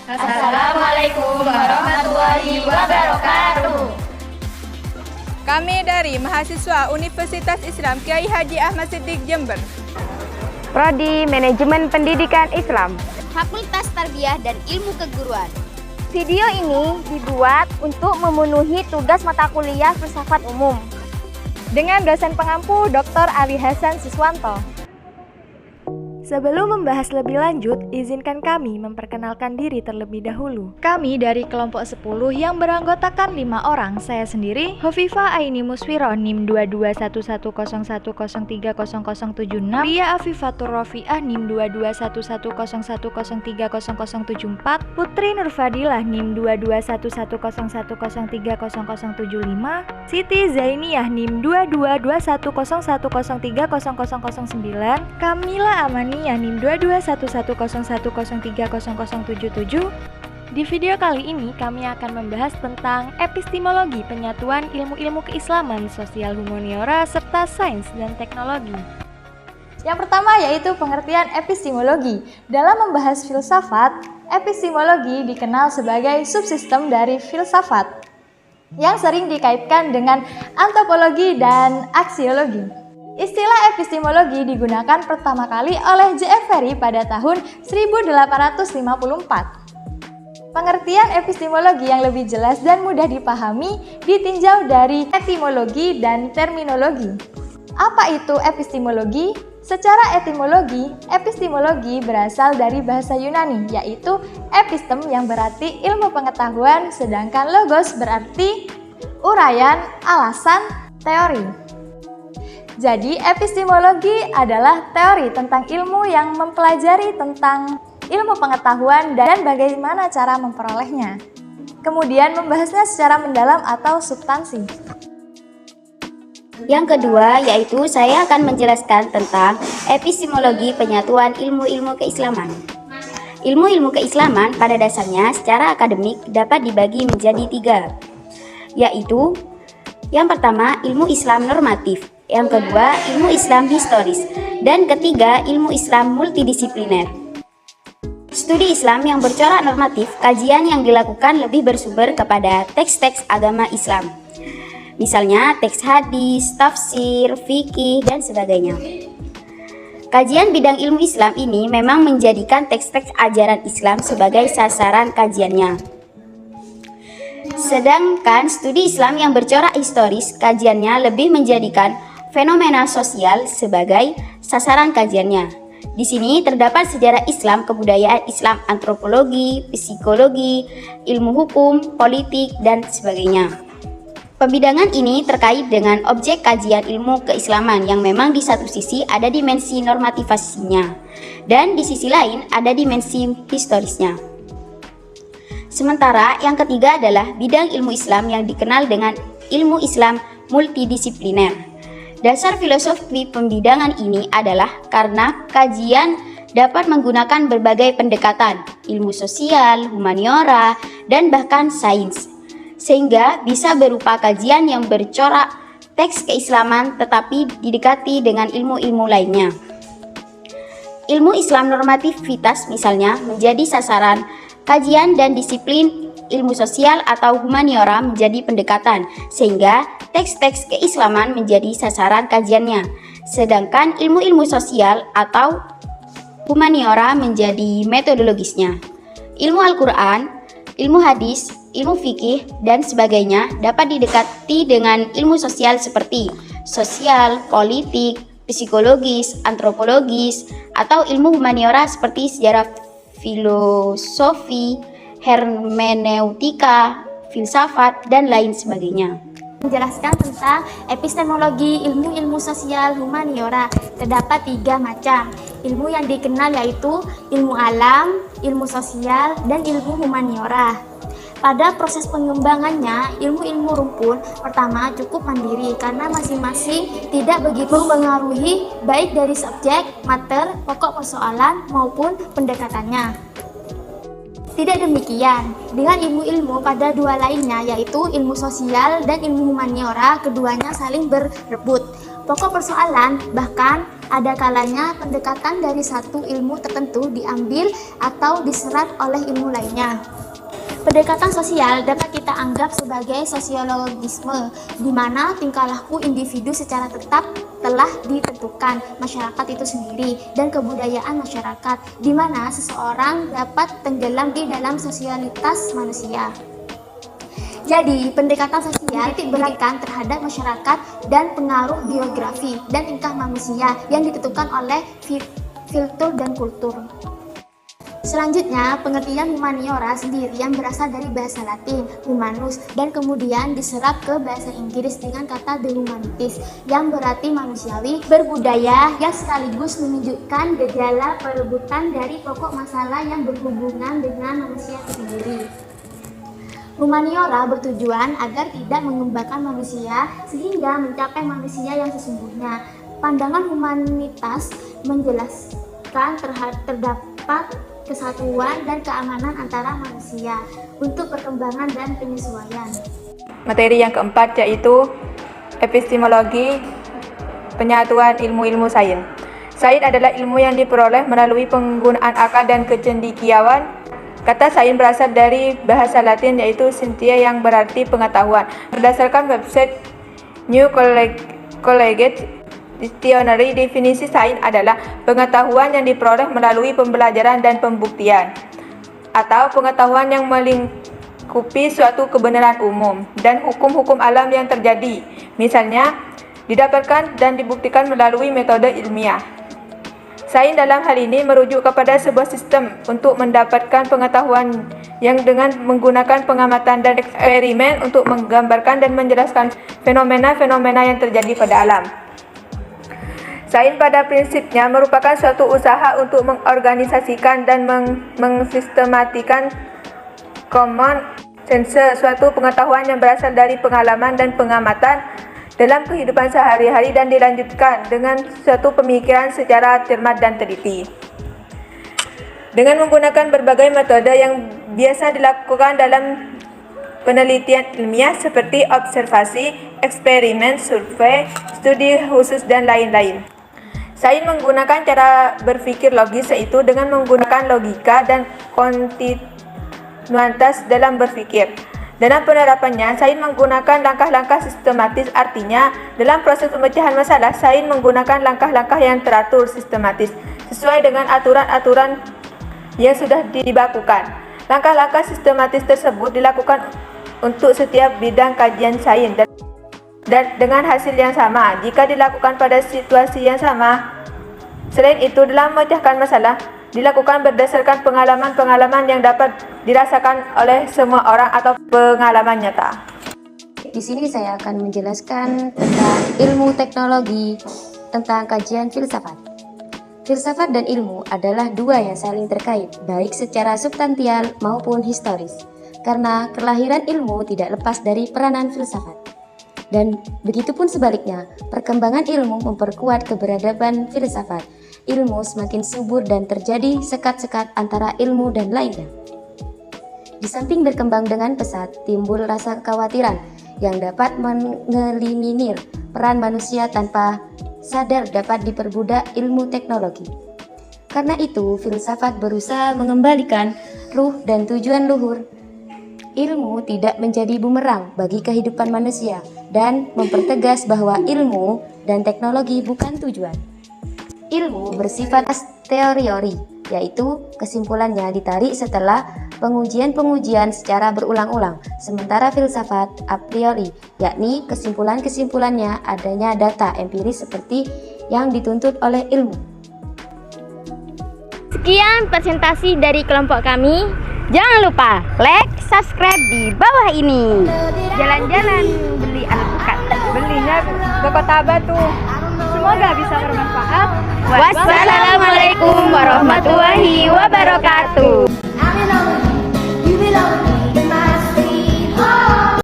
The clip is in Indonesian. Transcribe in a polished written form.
Assalamualaikum warahmatullahi wabarakatuh. Kami dari mahasiswa Universitas Islam Kiai Haji Ahmad Siddiq Jember. Prodi Manajemen Pendidikan Islam. Fakultas Tarbiyah dan Ilmu Keguruan. Video ini dibuat untuk memenuhi tugas mata kuliah filsafat umum dengan dosen pengampu Dr. Ali Hasan Siswanto. Sebelum membahas lebih lanjut, izinkan kami memperkenalkan diri terlebih dahulu. Kami dari kelompok 10 yang beranggotakan 5 orang. Saya sendiri, Hovifah Aini Muswiro, NIM 221110030076, Lia Afifatur Rofiah, NIM 221110130074, Putri Nurfadilah, NIM 221110130075, Siti Zainiyah, NIM 222101030009, Kamila Amani NIM 221110130077. Di video kali ini kami akan membahas tentang epistemologi, penyatuan ilmu-ilmu keislaman, sosial humaniora, serta sains dan teknologi. Yang pertama yaitu pengertian epistemologi. Dalam membahas filsafat, epistemologi dikenal sebagai subsistem dari filsafat yang sering dikaitkan dengan antropologi dan aksiologi. Istilah epistemologi digunakan pertama kali oleh J.F. Ferry pada tahun 1854. Pengertian epistemologi yang lebih jelas dan mudah dipahami ditinjau dari etimologi dan terminologi. Apa itu epistemologi? Secara epistemologi berasal dari bahasa Yunani, yaitu epistem yang berarti ilmu pengetahuan, sedangkan logos berarti uraian, alasan, teori. Jadi, epistemologi adalah teori tentang ilmu yang mempelajari tentang ilmu pengetahuan dan bagaimana cara memperolehnya. Kemudian membahasnya secara mendalam atau substansi. Yang kedua yaitu saya akan menjelaskan tentang epistemologi penyatuan ilmu-ilmu keislaman. Ilmu-ilmu keislaman pada dasarnya secara akademik dapat dibagi menjadi 3, yaitu yang pertama ilmu Islam normatif, yang kedua ilmu Islam historis, dan ketiga ilmu Islam multidisipliner. Studi Islam yang bercorak normatif, kajian yang dilakukan lebih bersumber kepada teks-teks agama Islam. Misalnya teks hadis, tafsir, fikih, dan sebagainya. Kajian bidang ilmu Islam ini memang menjadikan teks-teks ajaran Islam sebagai sasaran kajiannya. Sedangkan studi Islam yang bercorak historis, kajiannya lebih menjadikan fenomena sosial sebagai sasaran kajiannya. Di sini terdapat sejarah Islam, kebudayaan Islam, antropologi, psikologi, ilmu hukum, politik, dan sebagainya. Pembidangan ini terkait dengan objek kajian ilmu keislaman yang memang di satu sisi ada dimensi normativasinya dan di sisi lain ada dimensi historisnya. Sementara yang ketiga adalah bidang ilmu Islam yang dikenal dengan ilmu Islam multidisipliner. Dasar filosofi pembidangan ini adalah karena kajian dapat menggunakan berbagai pendekatan, ilmu sosial, humaniora, dan bahkan sains, sehingga bisa berupa kajian yang bercorak teks keislaman tetapi didekati dengan ilmu-ilmu lainnya. Ilmu Islam normativitas misalnya menjadi sasaran kajian dan disiplin ilmu sosial atau humaniora menjadi pendekatan, sehingga teks-teks keislaman menjadi sasaran kajiannya, sedangkan ilmu-ilmu sosial atau humaniora menjadi metodologisnya. Ilmu Al-Quran, ilmu hadis, ilmu fikih, dan sebagainya dapat didekati dengan ilmu sosial seperti sosial, politik, psikologis, antropologis, atau ilmu humaniora seperti sejarah, filosofi, hermeneutika, filsafat, dan lain sebagainya. Menjelaskan tentang epistemologi ilmu-ilmu sosial humaniora, terdapat 3 macam ilmu yang dikenal, yaitu ilmu alam, ilmu sosial, dan ilmu humaniora. Pada proses pengembangannya, ilmu-ilmu rumpun pertama cukup mandiri karena masing-masing tidak begitu mempengaruhi baik dari subjek, mater, pokok persoalan maupun pendekatannya. Tidak demikian dengan ilmu-ilmu pada 2 lainnya, yaitu ilmu sosial dan ilmu humaniora. Keduanya saling berebut. pokok persoalan, bahkan ada kalanya pendekatan dari satu ilmu tertentu diambil atau diserap oleh ilmu lainnya. Pendekatan sosial dapat kita anggap sebagai sosiologisme, di mana tingkah laku individu secara tetap telah ditentukan masyarakat itu sendiri dan kebudayaan masyarakat, di mana seseorang dapat tenggelam di dalam sosialitas manusia. Jadi, pendekatan sosial diberikan terhadap masyarakat dan pengaruh biografi dan tingkah manusia yang ditentukan oleh filter dan kultur. Selanjutnya, pengertian humaniora sendiri yang berasal dari bahasa Latin, humanus, dan kemudian diserap ke bahasa Inggris dengan kata the humanities, yang berarti manusiawi, berbudaya, yang sekaligus menunjukkan gejala perebutan dari pokok masalah yang berhubungan dengan manusia itu sendiri. Humaniora bertujuan agar tidak mengembangkan manusia sehingga mencapai manusia yang sesungguhnya. Pandangan humanitas menjelaskan terdapat kesatuan dan keamanan antara manusia untuk perkembangan dan penyesuaian. Materi yang keempat yaitu epistemologi, penyatuan ilmu-ilmu sains. Sains adalah ilmu yang diperoleh melalui penggunaan akal dan kecendekiawan. Kata sains berasal dari bahasa Latin yaitu scientia yang berarti pengetahuan. Berdasarkan website New Collegiate Dictionary, definisi sains adalah pengetahuan yang diperoleh melalui pembelajaran dan pembuktian, atau pengetahuan yang melingkupi suatu kebenaran umum dan hukum-hukum alam yang terjadi, misalnya didapatkan dan dibuktikan melalui metode ilmiah. Sains dalam hal ini merujuk kepada sebuah sistem untuk mendapatkan pengetahuan yang dengan menggunakan pengamatan dan eksperimen untuk menggambarkan dan menjelaskan fenomena-fenomena yang terjadi pada alam. Sains pada prinsipnya merupakan suatu usaha untuk mengorganisasikan dan mensistematikan common sense, suatu pengetahuan yang berasal dari pengalaman dan pengamatan dalam kehidupan sehari-hari dan dilanjutkan dengan suatu pemikiran secara cermat dan teliti. Dengan menggunakan berbagai metode yang biasa dilakukan dalam penelitian ilmiah seperti observasi, eksperimen, survei, studi khusus, dan lain-lain. Sains menggunakan cara berpikir logis, yaitu dengan menggunakan logika dan kontinuitas dalam berpikir. Dalam penerapannya, sains menggunakan langkah-langkah sistematis, artinya dalam proses pemecahan masalah, sains menggunakan langkah-langkah yang teratur sistematis sesuai dengan aturan-aturan yang sudah dibakukan. Langkah-langkah sistematis tersebut dilakukan untuk setiap bidang kajian sains dan dengan hasil yang sama jika dilakukan pada situasi yang sama. Selain itu, dalam memecahkan masalah dilakukan berdasarkan pengalaman-pengalaman yang dapat dirasakan oleh semua orang atau pengalaman nyata. Di sini saya akan menjelaskan tentang ilmu teknologi, tentang kajian filsafat. Filsafat dan ilmu adalah dua yang saling terkait, baik secara substansial maupun historis, karena kelahiran ilmu tidak lepas dari peranan filsafat. Dan begitupun sebaliknya, perkembangan ilmu memperkuat keberadaban filsafat. Ilmu semakin subur dan terjadi sekat-sekat antara ilmu dan lainnya. Di samping berkembang dengan pesat, timbul rasa kekhawatiran yang dapat mengeliminir peran manusia tanpa sadar dapat diperbudak ilmu teknologi. Karena itu, filsafat berusaha mengembalikan ruh dan tujuan luhur. Ilmu tidak menjadi bumerang bagi kehidupan manusia dan mempertegas bahwa ilmu dan teknologi bukan tujuan. Ilmu bersifat a priori, yaitu kesimpulannya ditarik setelah pengujian-pengujian secara berulang-ulang, sementara filsafat a priori, yakni kesimpulan-kesimpulannya adanya data empiris seperti yang dituntut oleh ilmu. Sekian presentasi dari kelompok kami. Jangan lupa like, subscribe di bawah ini. Jalan-jalan beli alpukat. Belinya ke Kota Batu. Semoga bisa bermanfaat. Wassalamualaikum warahmatullahi wabarakatuh.